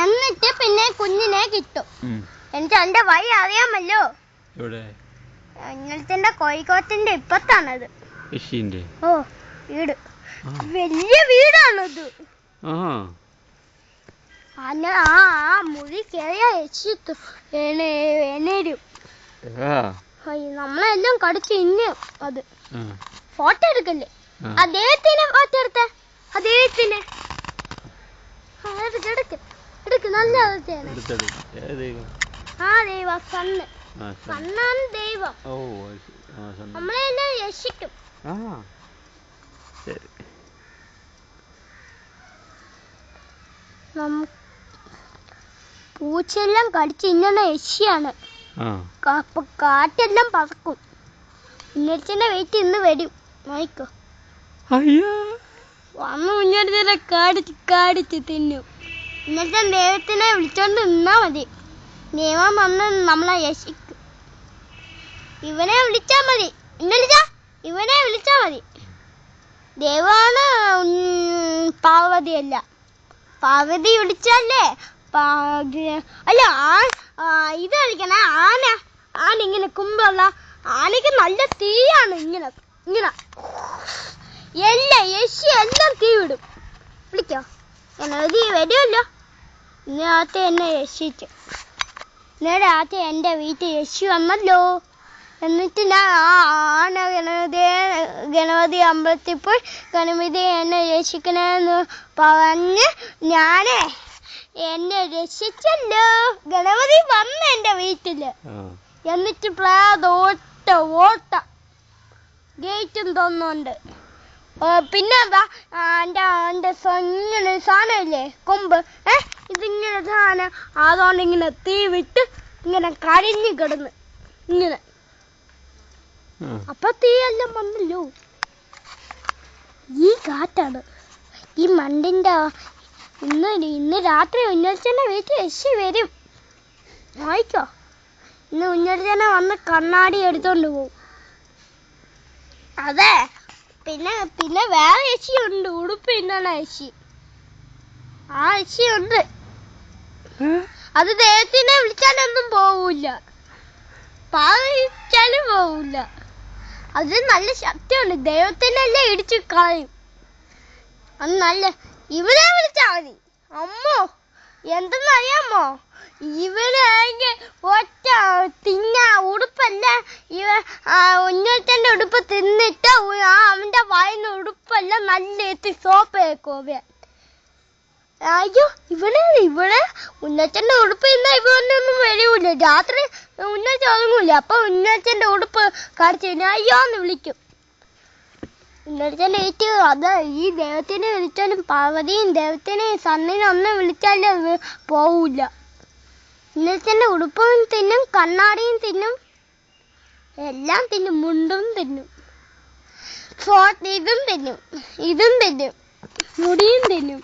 എന്നിട്ട് പിന്നെ കുഞ്ഞിനെ കിട്ടും. എനിക്ക് എന്റെ വഴി അറിയാമല്ലോ. ഇന്നലത്തെ കോഴിക്കോട്ടിന്റെ ഇപ്പത്താണത്. ഓ വീട് വലിയ വീടാണത്. ആ മുറി കയറിയ രക്ഷിത്തു എണരും. നമ്മളെല്ലാം കടിച്ച് ഇന്നും അത് ഫോട്ടോ എടുക്കല്ലേ. അദ്ദേഹത്തിന് ഫോട്ടോ എടുത്ത അദ്ദേഹത്തിന് എടുക്ക് നല്ല ആ ദൈവം കണ്ണ് കണ്ണാണ് ദൈവം. നമ്മളെല്ലാം രക്ഷിക്കും. പൂച്ചെല്ലാം കടിച്ച് ഇന്ന യക്ഷിയാണ്. കാറ്റെല്ലാം പറക്കും. ഉന്നച്ചന്റെ വെയിറ്റ് ഇന്ന് വരും. നോക്കോ വന്ന് ഉന്നച്ചനെ കാടിച്ച് തിന്നും. ഇന്നത്തെ ദൈവത്തിനെ വിളിച്ചോണ്ട് നിന്നാ മതി. ദൈവം വന്ന് നമ്മളെ രക്ഷിക്കും. ഇവനെ വിളിച്ചാ മതി. ഇവനെ വിളിച്ചാ മതി. ദൈവമാണ് പാർവതിയല്ല. പാർവതി വിളിച്ചല്ലേ അല്ല ഇത് കളിക്കണ ആന ഇങ്ങനെ കുമ്പുള്ള ആനക്ക് നല്ല തീയാണ്. ഇങ്ങനെ എല്ലാം യശി എല്ലാം തീ വിടും. വിളിക്കോ എന്നെ വരുമല്ലോ. ഇന്നത്തെ എന്നെ രക്ഷിച്ചു. ഇന്നലെ രാത്രി എൻ്റെ വീട്ടിൽ യശി വന്നല്ലോ. എന്നിട്ട് ഞാൻ ആന ഗണപതി അമ്പലത്തിൽ പോയി ഗണപതി എന്നെ രക്ഷിക്കണമെന്ന് പറഞ്ഞ് എന്നെ രക്ഷിച്ചല്ലോ. ഗണപതി വന്ന് എൻ്റെ വീട്ടില്. എന്നിട്ട് ഓട്ട ഗേറ്റും തോന്നുന്നുണ്ട്. പിന്നെ എൻ്റെ ഇങ്ങനെ സാധനമില്ലേ കൊമ്പ് ഇതിങ്ങനെ സാധനം അതുകൊണ്ട് ഇങ്ങനെ തീ വിട്ട് ഇങ്ങനെ കരിഞ്ഞു കിടന്ന് ഇങ്ങനെ. അപ്പൊ തീയെല്ലാം വന്നല്ലോ. ഈ കാറ്റാണ് ഈ മണ്ടിന്റെ. ഇന്ന് രാത്രി ഉന്നച്ചന്റെ വീട്ടിൽ യശി വരും. വായിക്കോ ഇന്ന് ഉന്നച്ചനെ വന്ന് കണ്ണാടി എടുത്തോണ്ട് പോവും. അതെ പിന്നെ വേറെ യശിയുണ്ട്. ഉടുപ്പ് ഇന്നാണ് യശി. ആ യശിയുണ്ട്. അത് ദൈവത്തിനെ വിളിച്ചാലൊന്നും പോവൂല. പാവിച്ചാലും പോവൂല. അത് നല്ല ശക്തിയുണ്ട്. ദൈവത്തിനല്ലേ ഇടിച്ചു കളയും. അത് നല്ല ഇവനെ വിളിച്ചാ മതി. അമ്മോ എന്തെന്നറിയാമോ ഇവനാണെങ്കിൽ ഒറ്റ ഉടുപ്പല്ല ഉന്നതന്റെ ഉടുപ്പ് തിന്നിട്ട് അവന്റെ വായന ഉടുപ്പെല്ലാം നല്ല എത്തി സോപ്പേക്കോവ. അയ്യോ ഇവിടെ ഉന്നതന്റെ ഉടുപ്പ് ഇന്നാ ഇവനൊന്നും വരൂല. രാത്രി ഉന്നച്ച ഒതുങ്ങൂല. അപ്പൊ ഉന്നതന്റെ ഉടുപ്പ് കടിച്ചു അയ്യോന്ന് വിളിക്കും. ഉന്നതന്റെ ഏറ്റ് അത് ഈ ദൈവത്തിനെ വിളിച്ചാലും പാർവതിയും ദൈവത്തിനെയും സണ്ണിനെ ഒന്നും വിളിച്ചാലും പോവൂല. ഉന്നതന്റെ ഉടുപ്പും തിന്നും കണ്ണാടിയും തിന്നും എല്ലാം തിന്നും. മുണ്ടും തിന്നും ഇതും തിന്നും മുടിയും തിന്നും.